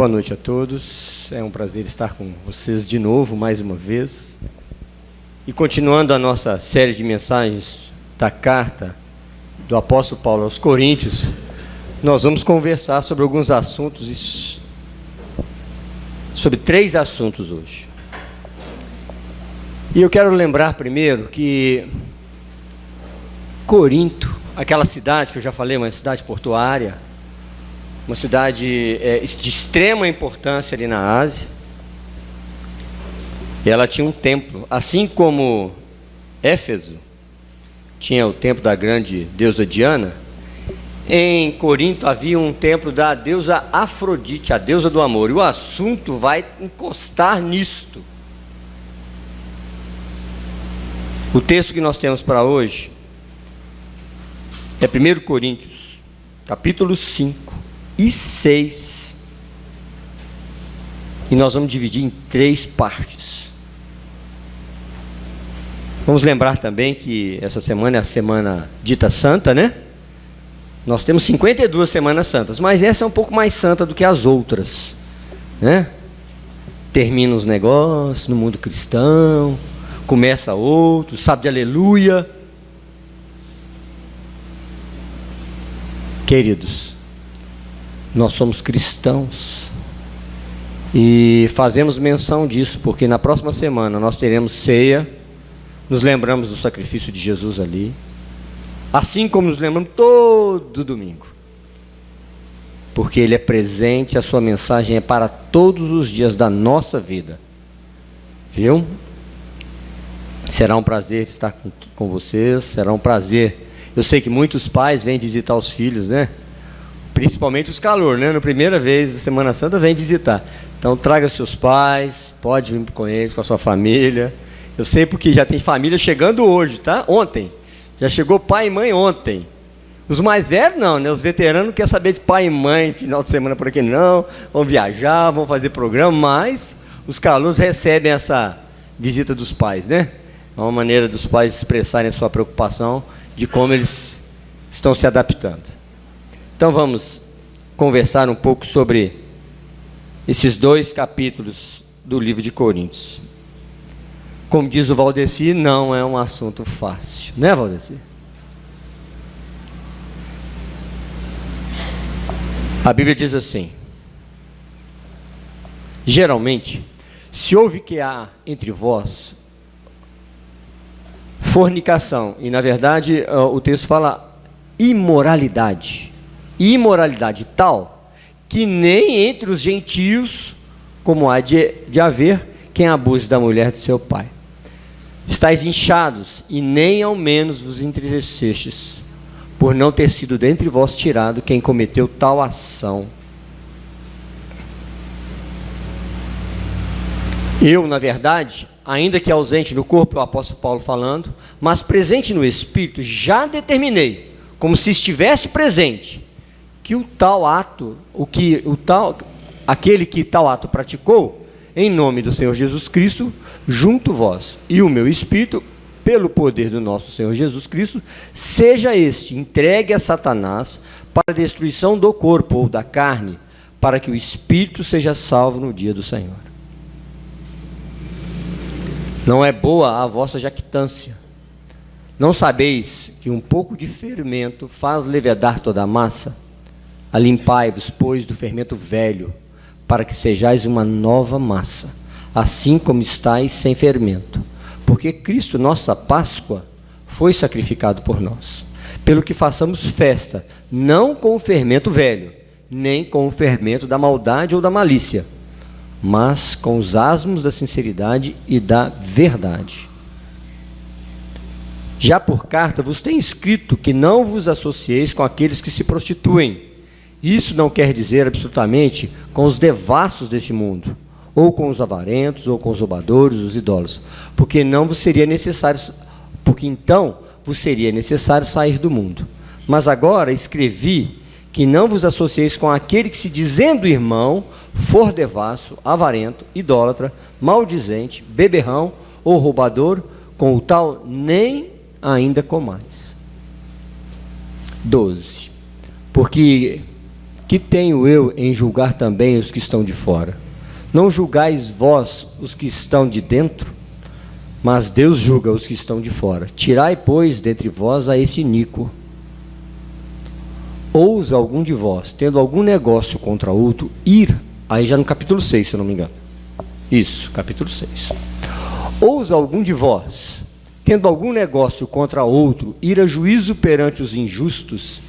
Boa noite a todos, é um prazer estar com vocês de novo, mais uma vez. E continuando a nossa série de mensagens da carta do apóstolo Paulo aos Coríntios, nós vamos conversar sobre alguns assuntos, sobre 3 assuntos hoje. E eu quero lembrar primeiro que Corinto, aquela cidade que eu já falei, uma cidade portuária, uma cidade de extrema importância ali na Ásia, e ela tinha um templo, assim como Éfeso tinha o templo da grande deusa Diana. Em Corinto havia um templo da deusa Afrodite, a deusa do amor, e o assunto vai encostar nisto. O texto que nós temos para hoje é 1 Coríntios, capítulo 5 e 6, e nós vamos dividir em 3 partes. Vamos lembrar também que essa semana é a semana dita santa, né? Nós temos 52 semanas santas, mas essa é um pouco mais santa do que as outras, né? Termina os negócios no mundo cristão, começa outro, sábado de aleluia. Queridos, nós somos cristãos e fazemos menção disso, porque na próxima semana nós teremos ceia, nos lembramos do sacrifício de Jesus ali, assim como nos lembramos todo domingo, porque Ele é presente, a sua mensagem é para todos os dias da nossa vida, viu? Será um prazer estar com vocês, será um prazer. Eu sei que muitos pais vêm visitar os filhos, né? Principalmente os calor, né? Na primeira vez da Semana Santa vem visitar. Então traga seus pais, pode vir com eles, com a sua família. Eu sei porque já tem família chegando hoje, tá? Ontem. Já chegou pai e mãe ontem. Os mais velhos não, né? Os veteranos não querem saber de pai e mãe final de semana por aqui não. Vão viajar, vão fazer programa, mas os calouros recebem essa visita dos pais, né? É uma maneira dos pais expressarem a sua preocupação de como eles estão se adaptando. Então vamos conversar um pouco sobre esses 2 capítulos do livro de Coríntios. Como diz o Valdeci, não é um assunto fácil, né, Valdeci? A Bíblia diz assim: geralmente, se ouve que há entre vós fornicação, e na verdade o texto fala imoralidade tal, que nem entre os gentios, como há de haver quem abuse da mulher de seu pai. Estais inchados, e nem ao menos vos entristecestes, por não ter sido dentre vós tirado quem cometeu tal ação. Eu, na verdade, ainda que ausente no corpo, o apóstolo Paulo falando, mas presente no espírito, já determinei, como se estivesse presente, que aquele que tal ato praticou, em nome do Senhor Jesus Cristo, junto vós e o meu espírito, pelo poder do nosso Senhor Jesus Cristo, seja este entregue a Satanás para a destruição do corpo ou da carne, para que o espírito seja salvo no dia do Senhor. Não é boa a vossa jactância. Não sabeis que um pouco de fermento faz levedar toda a massa? Alimpai-vos, pois, do fermento velho, para que sejais uma nova massa, assim como estáis sem fermento. Porque Cristo, nossa Páscoa, foi sacrificado por nós. Pelo que façamos festa, não com o fermento velho, nem com o fermento da maldade ou da malícia, mas com os asmos da sinceridade e da verdade. Já por carta vos tenho escrito que não vos associeis com aqueles que se prostituem. Isso não quer dizer absolutamente com os devassos deste mundo, ou com os avarentos, ou com os roubadores, os idólatras, porque então vos seria necessário sair do mundo. Mas agora escrevi que não vos associeis com aquele que, se dizendo irmão, for devasso, avarento, idólatra, maldizente, beberrão ou roubador, com o tal nem ainda comais. 12. Porque Que tenho eu em julgar também os que estão de fora? Não julgais vós os que estão de dentro, mas Deus julga os que estão de fora. Tirai, pois, dentre vós a esse iníquo. Ousa algum de vós, tendo algum negócio contra outro, ir, aí já no capítulo 6, se eu não me engano. Isso, capítulo 6. Ousa algum de vós, tendo algum negócio contra outro, ir a juízo perante os injustos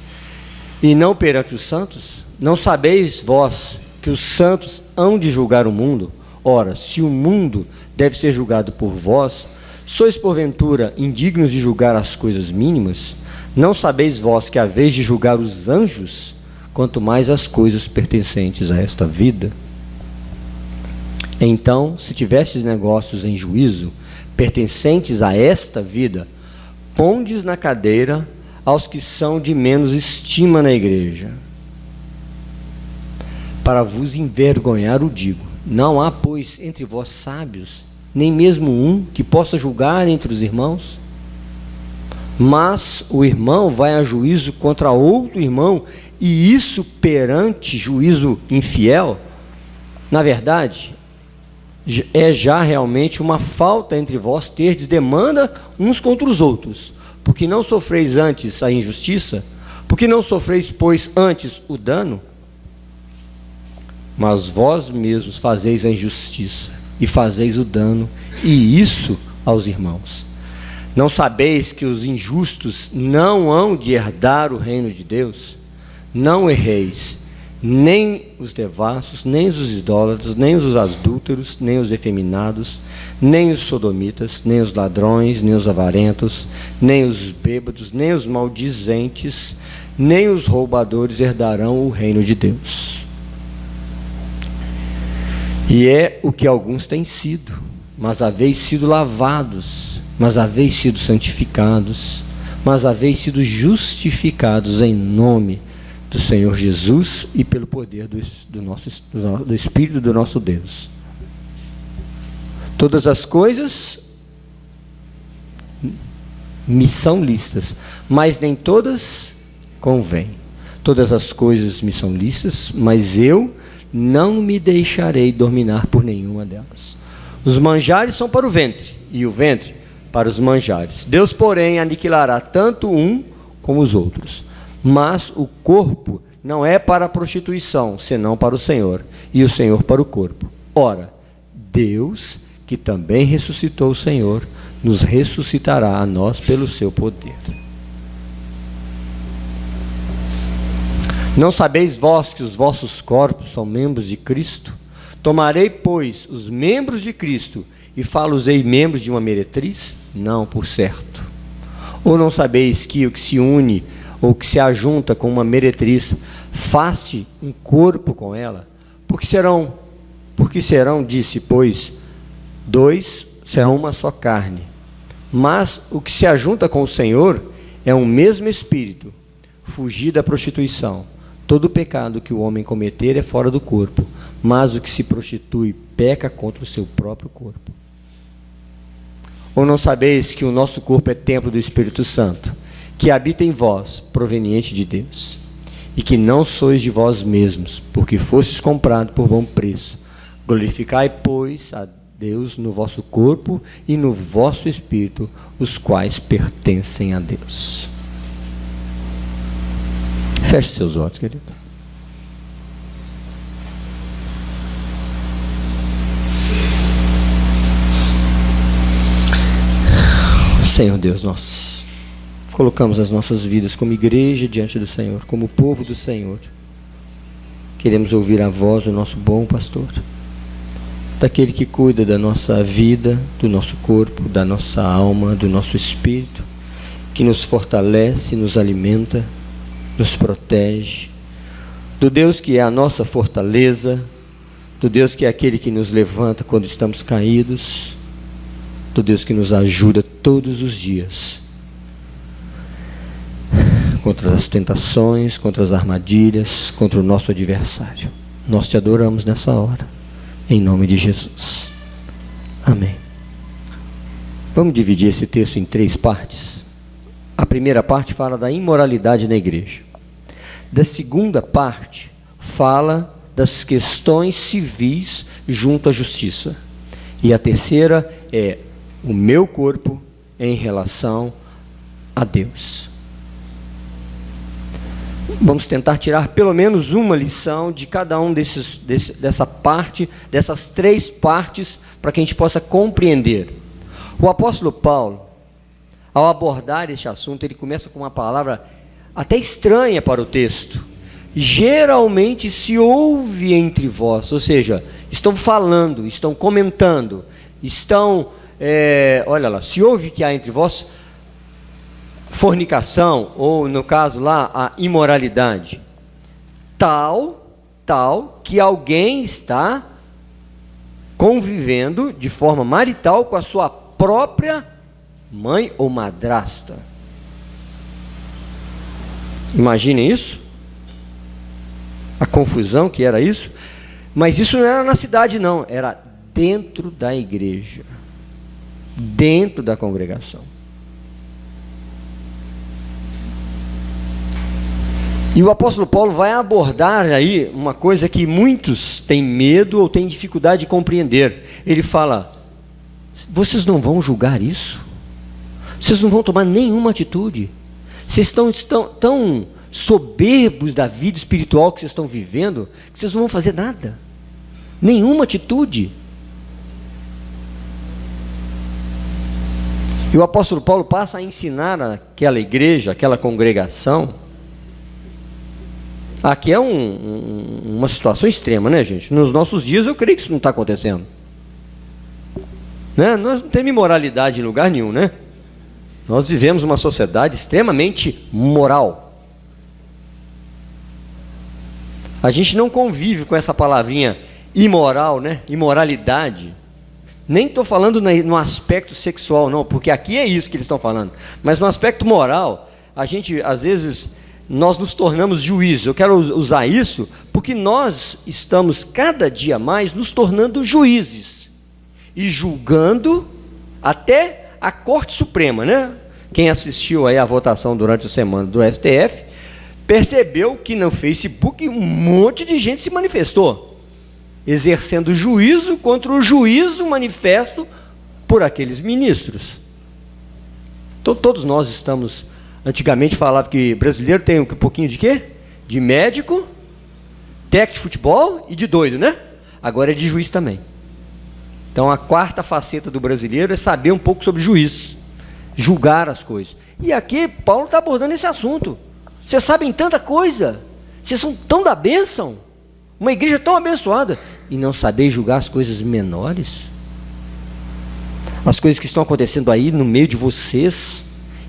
e não perante os santos? Não sabeis vós que os santos hão de julgar o mundo? Ora, se o mundo deve ser julgado por vós, sois porventura indignos de julgar as coisas mínimas? Não sabeis vós que haveis de julgar os anjos, quanto mais as coisas pertencentes a esta vida? Então, se tivestes negócios em juízo, pertencentes a esta vida, pondes na cadeira aos que são de menos estima na igreja. Para vos envergonhar o digo, não há, pois, entre vós sábios, nem mesmo um que possa julgar entre os irmãos? Mas o irmão vai a juízo contra outro irmão, e isso perante juízo infiel, na verdade, é já realmente uma falta entre vós terdes demanda uns contra os outros, porque não sofreis antes a injustiça, porque não sofreis, pois, antes o dano? Mas vós mesmos fazeis a injustiça e fazeis o dano, e isso aos irmãos. Não sabeis que os injustos não hão de herdar o reino de Deus? Não erreis, nem os devassos, nem os idólatras, nem os adúlteros, nem os efeminados, nem os sodomitas, nem os ladrões, nem os avarentos, nem os bêbados, nem os maldizentes, nem os roubadores herdarão o reino de Deus. E é o que alguns têm sido, mas haveis sido lavados, mas haveis sido santificados, mas haveis sido justificados em nome do Senhor Jesus e pelo poder do Espírito do nosso Deus. Todas as coisas me são lícitas, mas nem todas convêm. Todas as coisas me são lícitas, mas eu não me deixarei dominar por nenhuma delas. Os manjares são para o ventre, e o ventre para os manjares. Deus, porém, aniquilará tanto um como os outros. Mas o corpo não é para a prostituição, senão para o Senhor, e o Senhor para o corpo. Ora, Deus, que também ressuscitou o Senhor, nos ressuscitará a nós pelo seu poder. Não sabeis vós que os vossos corpos são membros de Cristo? Tomarei, pois, os membros de Cristo e fá-los-ei membros de uma meretriz? Não, por certo. Ou não sabeis que o que se une ou que se ajunta com uma meretriz faz-se um corpo com ela? Porque serão, disse, pois, dois serão uma só carne. Mas o que se ajunta com o Senhor é um mesmo espírito. Fugir da prostituição. Todo pecado que o homem cometer é fora do corpo, mas o que se prostitui peca contra o seu próprio corpo. Ou não sabeis que o nosso corpo é templo do Espírito Santo, que habita em vós, proveniente de Deus, e que não sois de vós mesmos, porque fostes comprados por bom preço? Glorificai, pois, a Deus no vosso corpo e no vosso espírito, os quais pertencem a Deus. Feche seus olhos, querido. Senhor Deus, nós colocamos as nossas vidas como igreja diante do Senhor, como povo do Senhor. Queremos ouvir a voz do nosso bom pastor, daquele que cuida da nossa vida, do nosso corpo, da nossa alma, do nosso espírito, que nos fortalece, nos alimenta, nos protege, do Deus que é a nossa fortaleza, do Deus que é aquele que nos levanta quando estamos caídos, do Deus que nos ajuda todos os dias contra as tentações, contra as armadilhas, contra o nosso adversário. Nós te adoramos nessa hora, em nome de Jesus. Amém. Vamos dividir esse texto em 3 partes. A primeira parte fala da imoralidade na igreja. Da segunda parte, fala das questões civis junto à justiça. E a terceira é o meu corpo em relação a Deus. Vamos tentar tirar pelo menos uma lição de cada um dessas três partes, para que a gente possa compreender. O apóstolo Paulo, ao abordar este assunto, ele começa com uma palavra até estranha para o texto. Geralmente se ouve entre vós, ou seja, estão falando, estão comentando, olha lá, se ouve que há entre vós fornicação, ou no caso lá, a imoralidade, tal que alguém está convivendo de forma marital com a sua própria mãe ou madrasta. Imaginem isso, a confusão que era isso. Mas isso não era na cidade não, era dentro da igreja, dentro da congregação. E o apóstolo Paulo vai abordar aí uma coisa que muitos têm medo ou têm dificuldade de compreender. Ele fala: vocês não vão julgar isso? Vocês não vão tomar nenhuma atitude? Vocês estão tão soberbos da vida espiritual que vocês estão vivendo, que vocês não vão fazer nada, nenhuma atitude. E o apóstolo Paulo passa a ensinar aquela igreja, aquela congregação. Aqui é uma situação extrema, né, gente? Nos nossos dias eu creio que isso não está acontecendo, né? Nós não temos imoralidade em lugar nenhum, né? Nós vivemos uma sociedade extremamente moral. A gente não convive com essa palavrinha imoral, né? Imoralidade. Nem estou falando no aspecto sexual, não, porque aqui é isso que eles estão falando. Mas no aspecto moral, a gente, às vezes, nós nos tornamos juízes. Eu quero usar isso porque nós estamos cada dia mais nos tornando juízes e julgando até a Corte Suprema, né? Quem assistiu aí a votação durante a semana do STF percebeu que no Facebook um monte de gente se manifestou, exercendo juízo contra o juízo manifesto por aqueles ministros. Então, todos nós estamos... Antigamente falava que brasileiro tem um pouquinho de quê? De médico, técnico de futebol e de doido, né? Agora é de juiz também. Então a quarta faceta do brasileiro é saber um pouco sobre juiz, julgar as coisas. E aqui Paulo está abordando esse assunto. Vocês sabem tanta coisa, vocês são tão da bênção, uma igreja tão abençoada, e não saber julgar as coisas menores, as coisas que estão acontecendo aí no meio de vocês,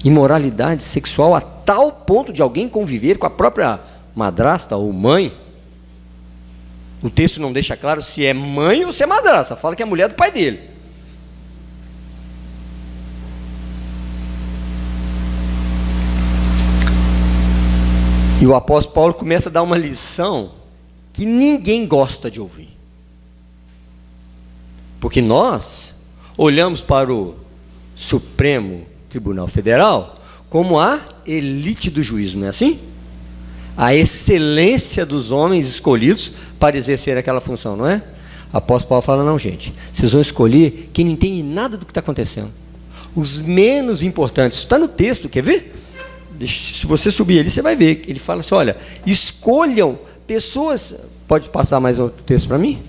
imoralidade sexual a tal ponto de alguém conviver com a própria madrasta ou mãe. O texto não deixa claro se é mãe ou se é madrasta, fala que é a mulher do pai dele. E o apóstolo Paulo começa a dar uma lição que ninguém gosta de ouvir. Porque nós olhamos para o Supremo Tribunal Federal como a elite do juízo, não é assim? A excelência dos homens escolhidos para exercer aquela função, não é? O apóstolo Paulo fala: não, gente, vocês vão escolher quem não entende nada do que está acontecendo, os menos importantes. Está no texto, quer ver? Se você subir ali, você vai ver. Ele fala assim: olha, escolham pessoas. Pode passar mais outro texto para mim?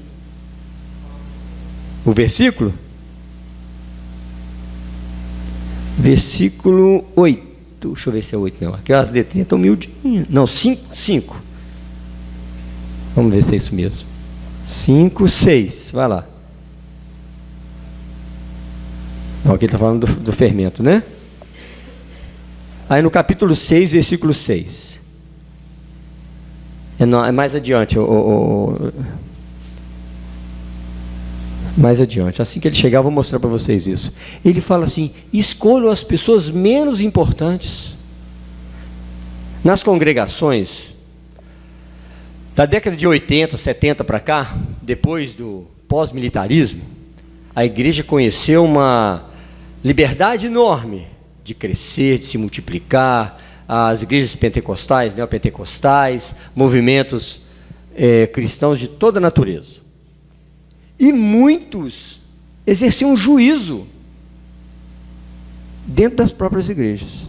O versículo? Versículo 8. Deixa eu ver se é 8 mesmo. Aqui as letrinhas estão miudinhas. Não, 5. Vamos ver se é isso mesmo. 5, 6. Vai lá. Não, aqui ele está falando do fermento, né? Aí no capítulo 6, versículo 6. É mais adiante. Mais adiante, assim que ele chegar, eu vou mostrar para vocês isso. Ele fala assim: escolham as pessoas menos importantes. Nas congregações, da década de 80, 70 para cá, depois do pós-militarismo, a igreja conheceu uma liberdade enorme de crescer, de se multiplicar. As igrejas pentecostais, neopentecostais, movimentos cristãos de toda natureza. E muitos exerciam juízo dentro das próprias igrejas.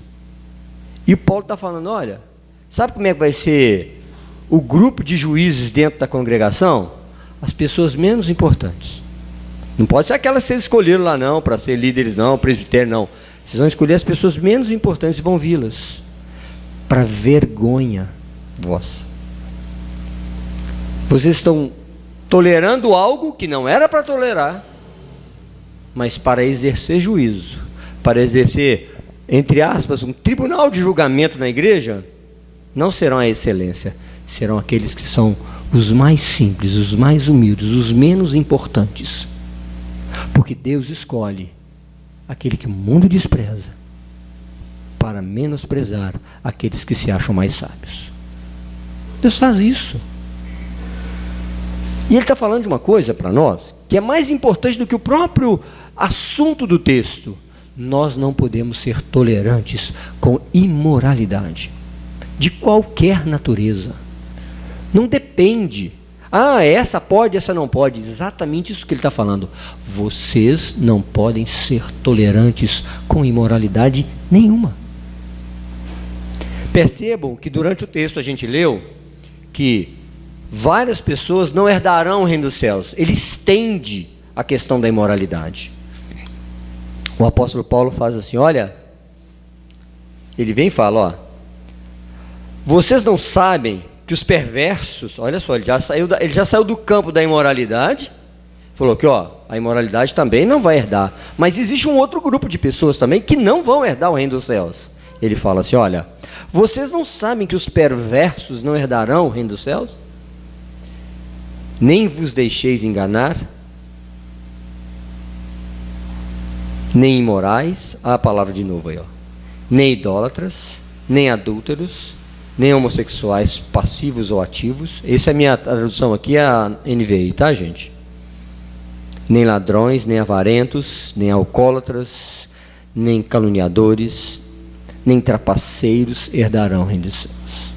E Paulo está falando, olha, sabe como é que vai ser o grupo de juízes dentro da congregação? As pessoas menos importantes. Não pode ser aquelas que vocês escolheram lá não, para ser líderes não, presbitério não. Vocês vão escolher as pessoas menos importantes e vão vi-las, para vergonha vossa. Vocês estão tolerando algo que não era para tolerar, mas para exercer juízo, para exercer, entre aspas, um tribunal de julgamento na igreja. Não serão a excelência, serão aqueles que são os mais simples, os mais humildes, os menos importantes. Porque Deus escolhe aquele que o mundo despreza para menosprezar aqueles que se acham mais sábios. Deus faz isso. E Ele está falando de uma coisa para nós que é mais importante do que o próprio assunto do texto. Nós não podemos ser tolerantes com imoralidade de qualquer natureza. Não depende. Essa pode, essa não pode. Exatamente isso que ele está falando. Vocês não podem ser tolerantes com imoralidade nenhuma. Percebam que durante o texto a gente leu que várias pessoas não herdarão o reino dos céus. Ele estende a questão da imoralidade. O apóstolo Paulo faz assim, olha, ele vem e fala, vocês não sabem que os perversos, olha só, ele já saiu do campo da imoralidade, falou que a imoralidade também não vai herdar, mas existe um outro grupo de pessoas também que não vão herdar o reino dos céus. Ele fala assim, olha, vocês não sabem que os perversos não herdarão o reino dos céus? Nem vos deixeis enganar, nem imorais, a palavra de novo aí, nem idólatras, nem adúlteros, nem homossexuais passivos ou ativos. Essa é a minha tradução aqui, é a NVI, tá, gente? Nem ladrões, nem avarentos, nem alcoólatras, nem caluniadores, nem trapaceiros herdarão o reino dos céus.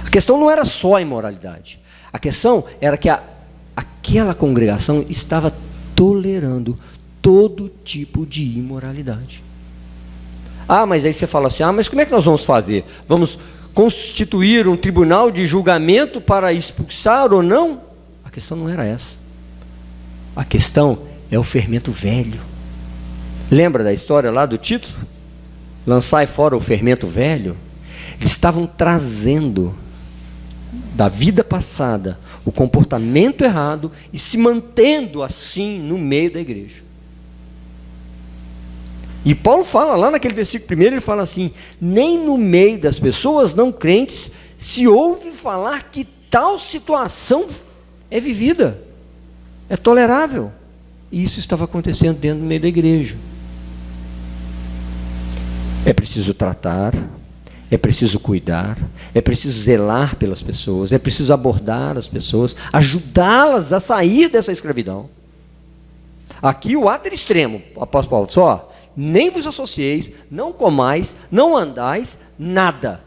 A questão não era só a imoralidade. A questão era que aquela congregação estava tolerando todo tipo de imoralidade. Mas aí você fala assim, mas como é que nós vamos fazer? Vamos constituir um tribunal de julgamento para expulsar ou não? A questão não era essa. A questão é o fermento velho. Lembra da história lá do título? Lançai fora o fermento velho. Eles estavam trazendo da vida passada o comportamento errado e se mantendo assim no meio da igreja. E Paulo fala lá naquele versículo primeiro, ele fala assim, nem no meio das pessoas não crentes se ouve falar que tal situação é vivida, é tolerável. E isso estava acontecendo dentro do meio da igreja. É preciso tratar, é preciso cuidar, é preciso zelar pelas pessoas, é preciso abordar as pessoas, ajudá-las a sair dessa escravidão. Aqui o ato extremo, o apóstolo Paulo, nem vos associeis, não comais, não andais, nada.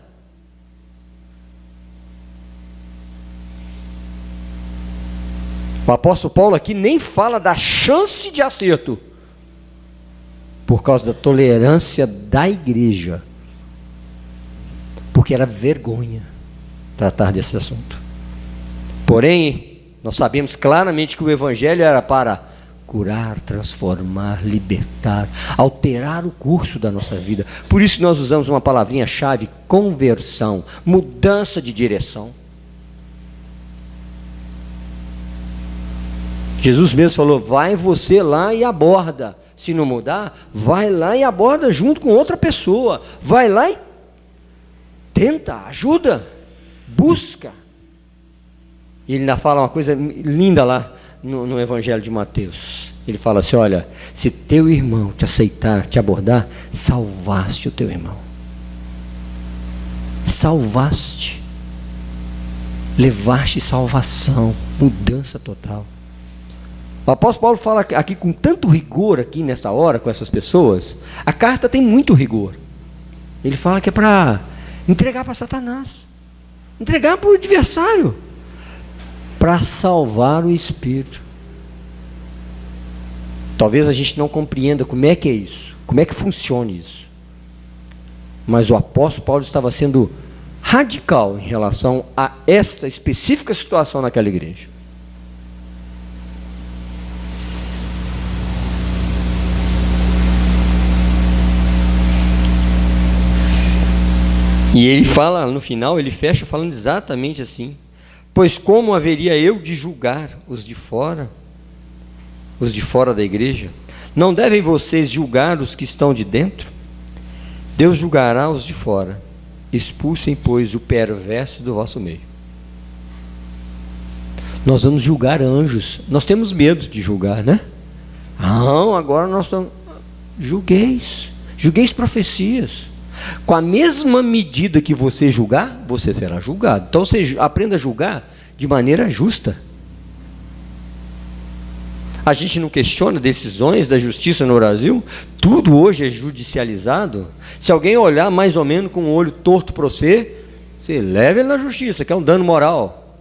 O apóstolo Paulo aqui nem fala da chance de acerto, por causa da tolerância da igreja, porque era vergonha tratar desse assunto. Porém, nós sabemos claramente que o evangelho era para curar, transformar, libertar, alterar o curso da nossa vida. Por isso nós usamos uma palavrinha-chave, conversão, mudança de direção. Jesus mesmo falou, vai você lá e aborda. Se não mudar, vai lá e aborda junto com outra pessoa. Vai lá e tenta, ajuda, busca. E ele ainda fala uma coisa linda lá no Evangelho de Mateus. Ele fala assim, olha, se teu irmão te aceitar, te abordar, salvaste o teu irmão. Salvaste. Levaste salvação, mudança total. O apóstolo Paulo fala aqui com tanto rigor, aqui nessa hora, com essas pessoas. A carta tem muito rigor. Ele fala que é para entregar para Satanás, entregar para o adversário. para salvar o espírito. Talvez a gente não compreenda como é que é isso, como é que funciona isso. Mas o apóstolo Paulo estava sendo radical em relação a esta específica situação naquela igreja. E ele fala, no final, ele fecha falando exatamente assim: pois como haveria eu de julgar os de fora da igreja? Não devem vocês julgar os que estão de dentro? Deus julgará os de fora. Expulsem, pois, o perverso do vosso meio. Nós vamos julgar anjos. Nós temos medo de julgar, né? Não, agora nós estamos... Julgueis profecias. Com a mesma medida que você julgar, você será julgado. Então você aprenda a julgar de maneira justa. A gente não questiona decisões da justiça no Brasil. Tudo hoje é judicializado. Se alguém olhar mais ou menos com o olho torto para você, você leva ele na justiça, que é um dano moral,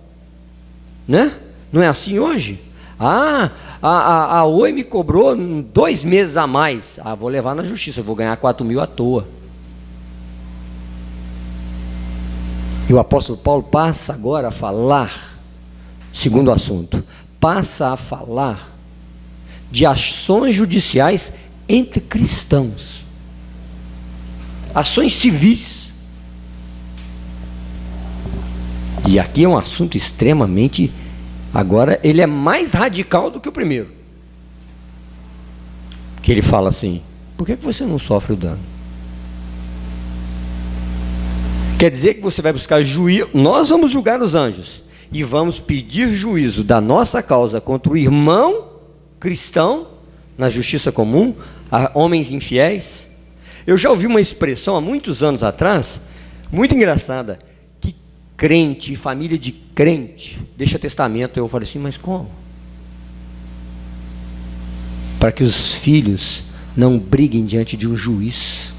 né? Não é assim hoje? A Oi me cobrou 2 meses a mais. Vou levar na justiça, vou ganhar 4.000 à toa. E o apóstolo Paulo passa agora a falar, segundo assunto, passa a falar de ações judiciais entre cristãos, ações civis. E aqui é um assunto extremamente, agora ele é mais radical do que o primeiro, que ele fala assim: por que você não sofre o dano? Quer dizer que você vai buscar juízo. Nós vamos julgar os anjos e vamos pedir juízo da nossa causa contra o irmão cristão na justiça comum, a homens infiéis. Eu já ouvi uma expressão há muitos anos atrás, muito engraçada, que crente, família de crente, deixa testamento. Eu falei assim: mas como? Para que os filhos não briguem diante de um juiz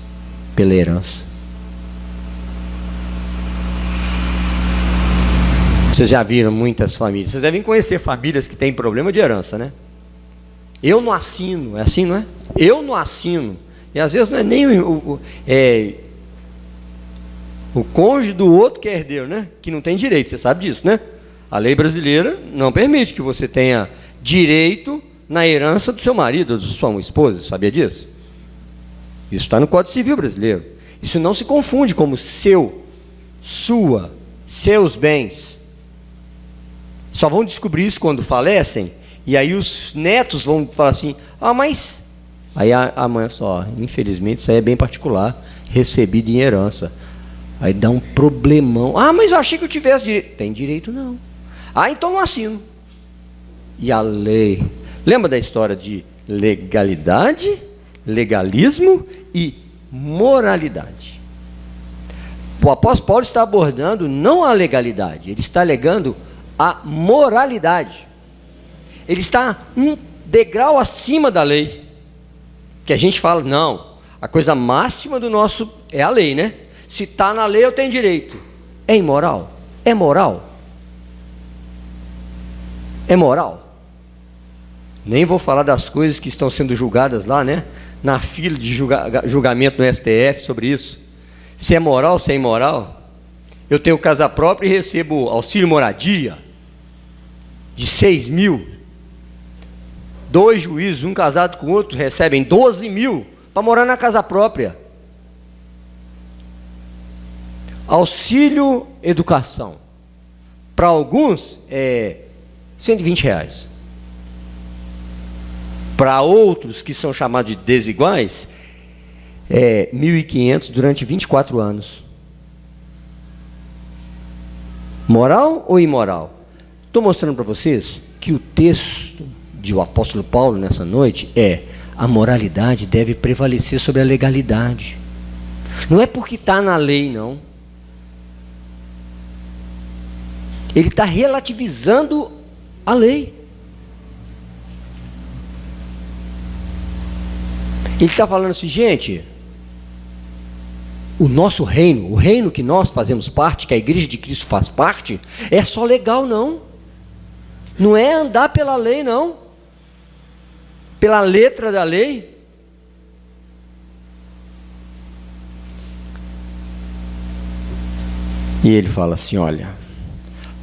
pela herança. Vocês já viram muitas famílias, vocês devem conhecer famílias que têm problema de herança, né? Eu não assino, é assim, não é? Eu não assino. E às vezes não é nem o cônjuge do outro que é herdeiro, né? Que não tem direito, você sabe disso, né? A lei brasileira não permite que você tenha direito na herança do seu marido, da sua esposa, sabia disso? Isso está no Código Civil brasileiro. Isso não se confunde como seu, sua, seus bens. Só vão descobrir isso quando falecem, e aí os netos vão falar assim: mas... Aí a mãe só, infelizmente, isso aí é bem particular, recebido em herança. Aí dá um problemão. Mas eu achei que eu tivesse direito. Tem direito não. Então não assino. E a lei... Lembra da história de legalidade, legalismo e moralidade? O apóstolo Paulo está abordando não a legalidade, ele está alegando a moralidade. Ele está um degrau acima da lei. Que a gente fala, não, a coisa máxima do nosso é a lei, né? Se está na lei, eu tenho direito. É imoral? É moral? É moral? Nem vou falar das coisas que estão sendo julgadas lá, né? Na fila de julgamento no STF sobre isso. Se é moral, se é imoral. Eu tenho casa própria e recebo auxílio moradia de 6.000. 2 juízes, um casado com o outro, recebem 12.000 para morar na casa própria. Auxílio educação. Para alguns é R$120. Para outros, que são chamados de desiguais, é 1.500 durante 24 anos. Moral ou imoral? Estou mostrando para vocês que o texto do apóstolo Paulo nessa noite a moralidade deve prevalecer sobre a legalidade. Não é porque está na lei, não. Ele está relativizando a lei. Ele está falando assim: gente, o nosso reino, o reino que nós fazemos parte, que a igreja de Cristo faz parte, é só legal, não. Não é andar pela lei, não. Pela letra da lei. E ele fala assim, olha,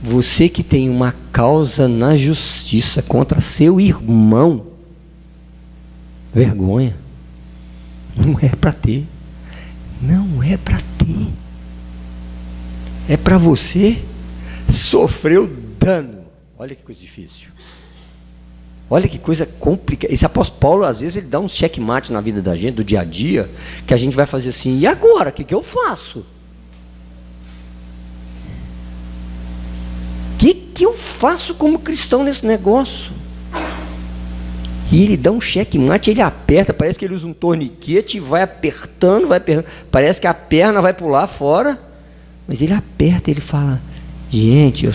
você que tem uma causa na justiça contra seu irmão, vergonha. Não é para ter. Não é para ter. É para você sofrer o dano. Olha que coisa difícil. Olha que coisa complicada. Esse apóstolo Paulo, às vezes, ele dá um checkmate na vida da gente, do dia a dia, que a gente vai fazer assim, e agora? O que eu faço? O que eu faço como cristão nesse negócio? E ele dá um checkmate, ele aperta, parece que ele usa um torniquete e vai apertando, parece que a perna vai pular fora, mas ele aperta, ele fala, gente,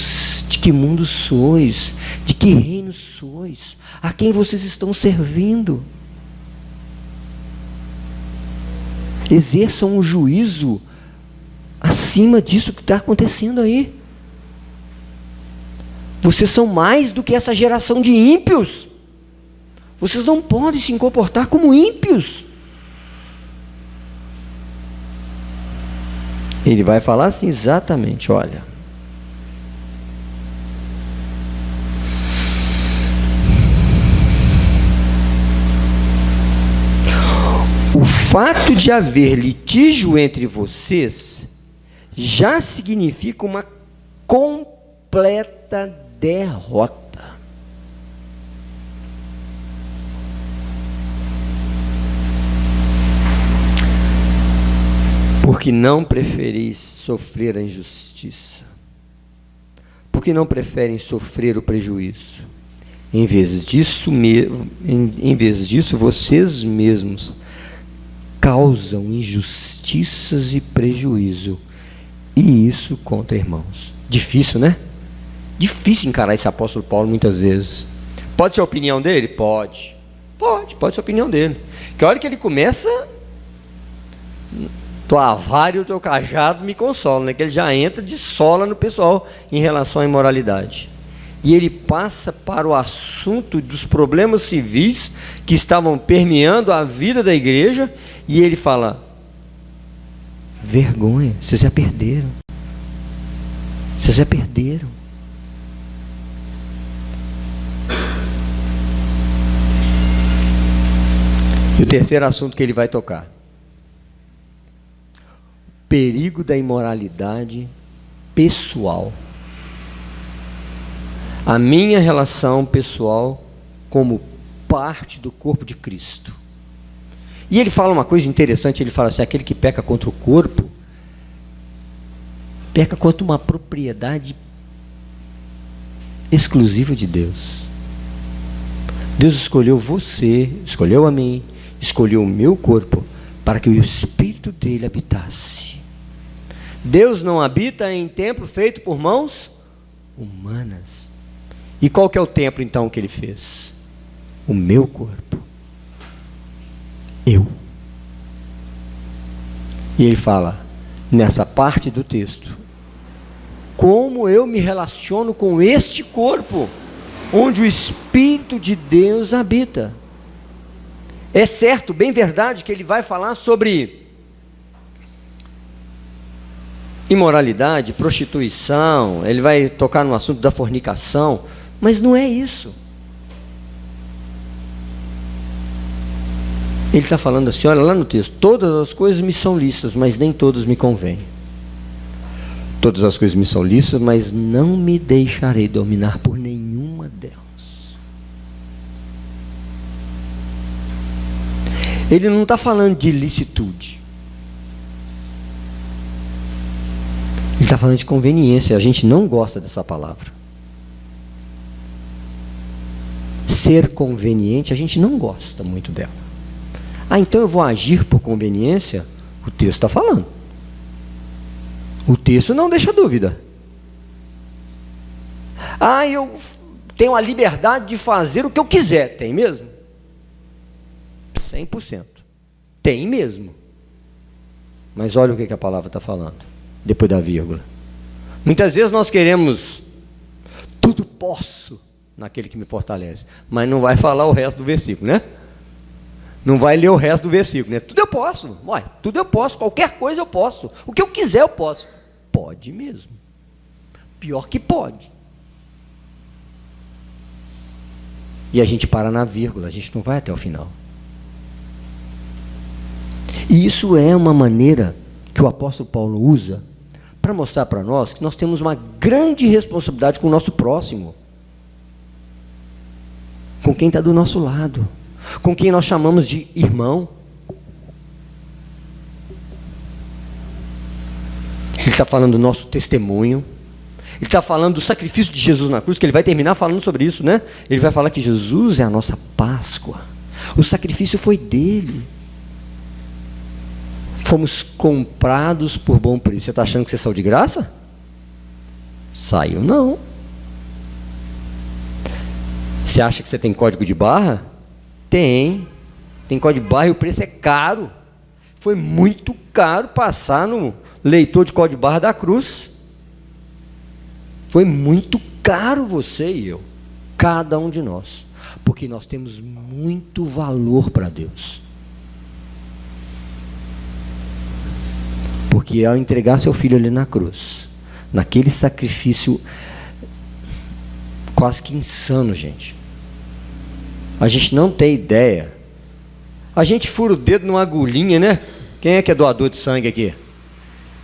de que mundo sois? De que reino sois? A quem vocês estão servindo? Exerçam um juízo acima disso que está acontecendo aí. Vocês são mais do que essa geração de ímpios. Vocês não podem se comportar como ímpios. Ele vai falar assim exatamente, olha. O fato de haver litígio entre vocês já significa uma completa derrota. Porque não preferis sofrer a injustiça. Porque não preferem sofrer o prejuízo. Em vez disso, vocês mesmos causam injustiças e prejuízo. E isso contra irmãos. Difícil, né? Difícil encarar esse apóstolo Paulo muitas vezes. Pode ser a opinião dele? Pode ser a opinião dele. Que a hora que ele começa, tua vara e o teu cajado me consolam, né? Que ele já entra de sola no pessoal em relação à imoralidade. E ele passa para o assunto dos problemas civis que estavam permeando a vida da igreja, e ele fala, vergonha, vocês já perderam. Vocês já perderam. E o terceiro assunto que ele vai tocar: perigo da imoralidade pessoal. A minha relação pessoal como parte do corpo de Cristo. E ele fala uma coisa interessante, ele fala assim, aquele que peca contra o corpo, peca contra uma propriedade exclusiva de Deus. Deus escolheu você, escolheu a mim, escolheu o meu corpo, para que o Espírito dele habitasse. Deus não habita em templo feito por mãos humanas. E qual que é o templo então que ele fez? O meu corpo. Eu. E ele fala, nessa parte do texto, como eu me relaciono com este corpo, onde o Espírito de Deus habita. É certo, bem verdade, que ele vai falar sobre imoralidade, prostituição, ele vai tocar no assunto da fornicação, mas não é isso. Ele está falando assim, olha lá no texto, todas as coisas me são lícitas, mas nem todas me convêm. Todas as coisas me são lícitas, mas não me deixarei dominar por nenhuma delas. Ele não está falando de licitude. Ele está falando de conveniência. A gente não gosta dessa palavra. Ser conveniente, a gente não gosta muito dela. Ah, então eu vou agir por conveniência? O texto está falando. O texto não deixa dúvida. Ah, eu tenho a liberdade de fazer o que eu quiser. Tem mesmo? 100%. Tem mesmo. Mas olha o que a palavra está falando, depois da vírgula. Muitas vezes nós queremos, tudo posso naquele que me fortalece. Mas não vai falar o resto do versículo, né? Não vai ler o resto do versículo, né? Tudo eu posso. Ué, tudo eu posso. Qualquer coisa eu posso. O que eu quiser eu posso. Pode mesmo. Pior que pode. E a gente para na vírgula. A gente não vai até o final. E isso é uma maneira que o apóstolo Paulo usa para mostrar para nós que nós temos uma grande responsabilidade com o nosso próximo, com quem está do nosso lado, com quem nós chamamos de irmão. Ele está falando do nosso testemunho, ele está falando do sacrifício de Jesus na cruz, que ele vai terminar falando sobre isso, né? Ele vai falar que Jesus é a nossa Páscoa, o sacrifício foi dele. Fomos comprados por bom preço. Você está achando que você saiu de graça? Saiu não. Você acha que você tem código de barra? Tem código de barra e o preço é caro. Foi muito caro passar no leitor de código de barra da cruz. Foi muito caro você e eu, cada um de nós, porque nós temos muito valor para Deus. Porque ao entregar seu filho ali na cruz, naquele sacrifício quase que insano, gente, a gente não tem ideia. A gente fura o dedo numa agulhinha, né? Quem é que é doador de sangue aqui?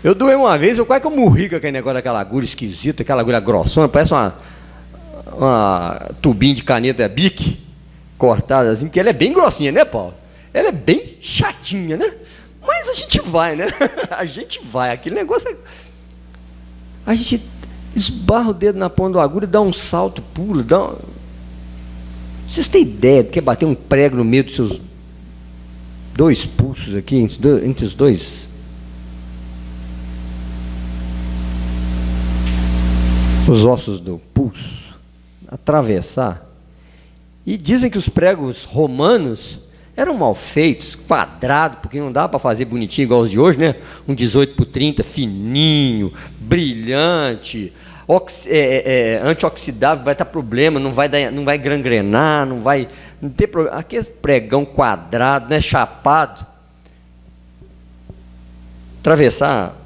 Eu doei uma vez, eu quase que eu morri com aquele negócio daquela agulha esquisita, aquela agulha grossona, parece uma tubinho de caneta Bic, cortada assim, porque ela é bem grossinha, né, Paulo? Ela é bem chatinha, né? Mas a gente vai, né? A gente vai. Aquele negócio é... A gente esbarra o dedo na ponta da agulha, dá um salto, pula, dá um... Vocês têm ideia do que é bater um prego no meio dos seus dois pulsos aqui, entre os dois? Os ossos do pulso. Atravessar. E dizem que os pregos romanos eram mal feitos, quadrado, porque não dá para fazer bonitinho igual os de hoje, né? Um 18x30, fininho, brilhante, antioxidável, vai estar problema, não vai gangrenar, não ter problema. Aqueles pregão quadrado, né? Chapado. Atravessar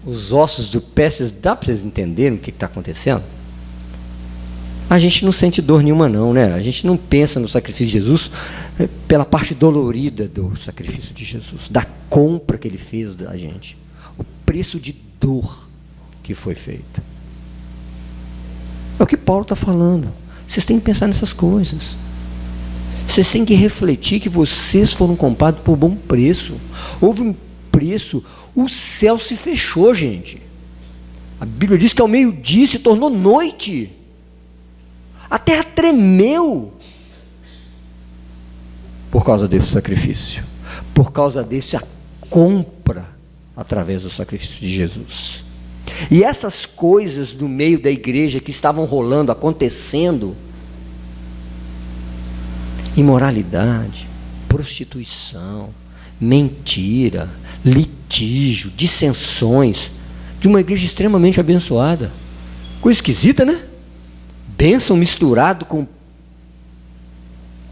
os ossos do pé, dá para vocês entenderem o que está acontecendo? A gente não sente dor nenhuma não, né? A gente não pensa no sacrifício de Jesus pela parte dolorida do sacrifício de Jesus, da compra que ele fez da gente, o preço de dor que foi feito. É o que Paulo está falando. Vocês têm que pensar nessas coisas. Vocês têm que refletir que vocês foram comprados por bom preço. Houve um preço, o céu se fechou, gente. A Bíblia diz que ao meio-dia se tornou noite. A terra tremeu por causa desse sacrifício, por causa dessa compra através do sacrifício de Jesus. E essas coisas no meio da igreja que estavam rolando, acontecendo, imoralidade, prostituição, mentira, litígio, dissensões, de uma igreja extremamente abençoada. Coisa esquisita, né? Bênção misturado com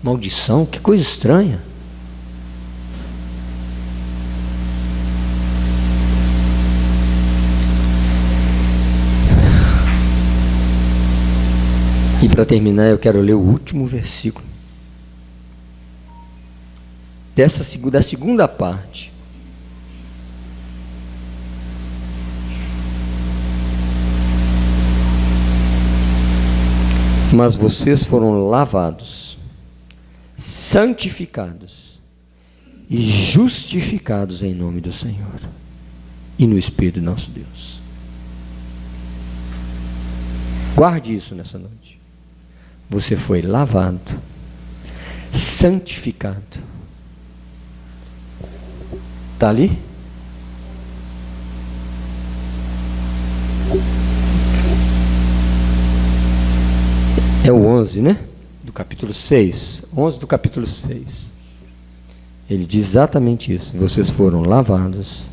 maldição, que coisa estranha. E para terminar, eu quero ler o último versículo da segunda parte. Mas vocês foram lavados, santificados e justificados em nome do Senhor e no Espírito do nosso Deus. Guarde isso nessa noite. Você foi lavado, santificado. Está ali? É o 11, né? Do capítulo 6. 11 do capítulo 6. Ele diz exatamente isso. Vocês foram lavados,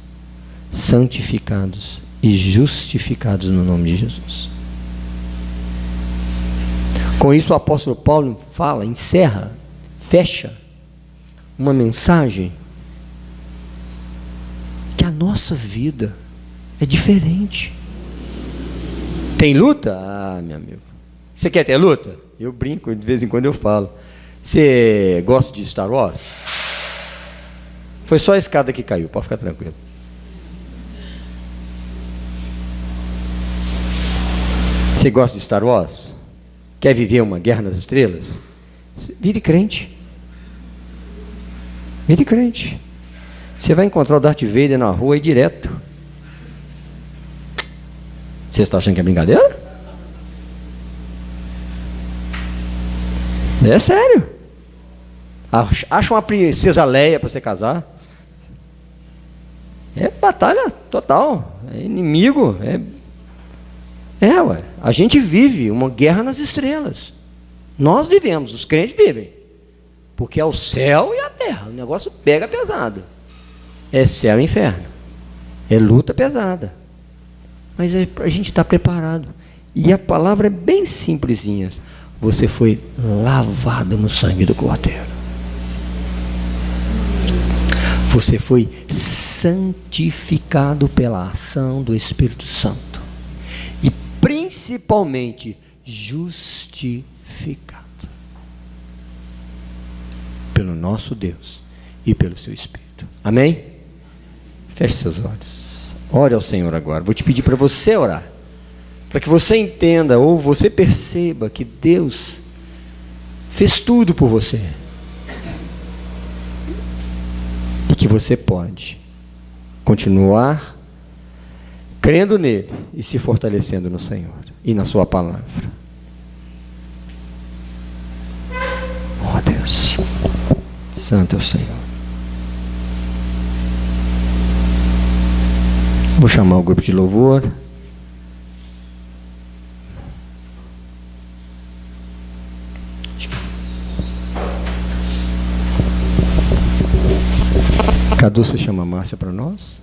santificados e justificados no nome de Jesus. Com isso o apóstolo Paulo fala, encerra, fecha uma mensagem que a nossa vida é diferente. Tem luta? Ah, meu amigo. Você quer ter luta? Eu brinco, de vez em quando eu falo. Você gosta de Star Wars? Foi só a escada que caiu, pode ficar tranquilo. Você gosta de Star Wars? Quer viver uma guerra nas estrelas? Vire crente. Vire crente. Você vai encontrar o Darth Vader na rua e direto. Você está achando que é brincadeira? É sério. Acha uma princesa Leia para você casar? É batalha total. É inimigo. Ué. A gente vive uma guerra nas estrelas. Nós vivemos, os crentes vivem. Porque é o céu e a terra. O negócio pega pesado. É céu e inferno. É luta pesada. Mas a gente está preparado. E a palavra é bem simplesinha. Você foi lavado no sangue do Cordeiro. Você foi santificado pela ação do Espírito Santo. E principalmente justificado pelo nosso Deus e pelo seu Espírito. Amém? Feche seus olhos. Ore ao Senhor agora. Vou te pedir para você orar. Para que você entenda ou você perceba que Deus fez tudo por você. E que você pode continuar crendo nele e se fortalecendo no Senhor e na sua palavra. Oh Deus, santo é o Senhor. Vou chamar o grupo de louvor. Cadu, você chama a Márcia para nós?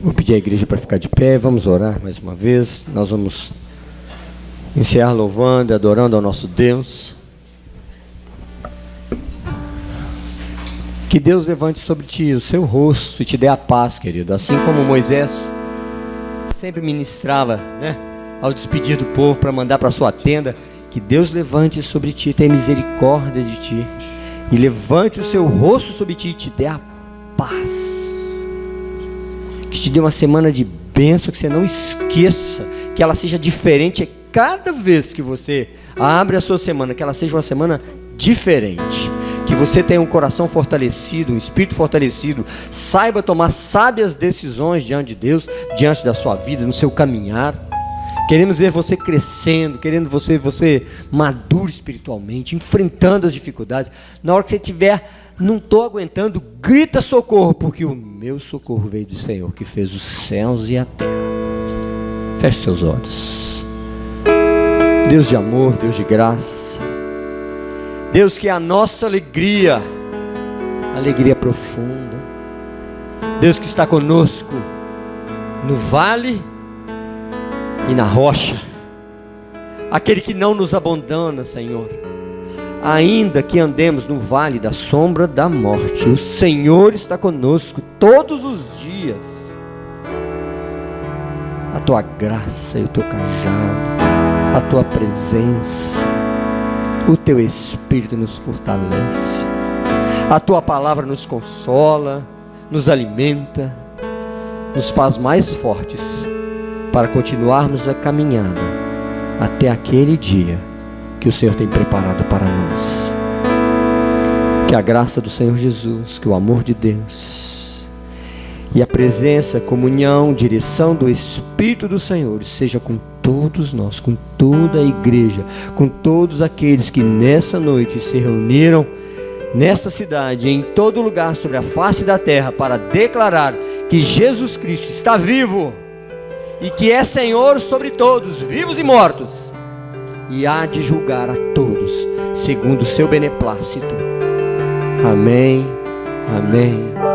Vou pedir à igreja para ficar de pé. Vamos orar mais uma vez. Nós vamos encerrar louvando e adorando ao nosso Deus. Que Deus levante sobre ti o seu rosto e te dê a paz, querido. Assim como Moisés sempre ministrava, né, ao despedir do povo para mandar para a sua tenda. Que Deus levante sobre ti, tenha misericórdia de ti. E levante o seu rosto sobre ti e te dê a paz. Que te dê uma semana de bênção, que você não esqueça, que ela seja diferente cada vez que você abre a sua semana, que ela seja uma semana diferente. Que você tenha um coração fortalecido, um espírito fortalecido, saiba tomar sábias decisões diante de Deus, diante da sua vida, no seu caminhar. Queremos ver você crescendo, querendo você maduro espiritualmente, enfrentando as dificuldades. Na hora que você tiver, não estou aguentando, grita socorro, porque o meu socorro veio do Senhor, que fez os céus e a terra. Feche seus olhos. Deus de amor, Deus de graça, Deus que é a nossa alegria, alegria profunda. Deus que está conosco no vale e na rocha, aquele que não nos abandona, Senhor, ainda que andemos no vale da sombra da morte, o Senhor está conosco todos os dias. A tua graça e o teu cajado, a tua presença, o teu Espírito nos fortalece, a tua palavra nos consola, nos alimenta, nos faz mais fortes para continuarmos a caminhada até aquele dia que o Senhor tem preparado para nós. Que a graça do Senhor Jesus, que o amor de Deus e a presença, a comunhão, direção do Espírito do Senhor seja com todos nós, com toda a igreja, com todos aqueles que nessa noite se reuniram nesta cidade, em todo lugar sobre a face da terra, para declarar que Jesus Cristo está vivo e que é Senhor sobre todos, vivos e mortos, e há de julgar a todos segundo o seu beneplácito. Amém, amém.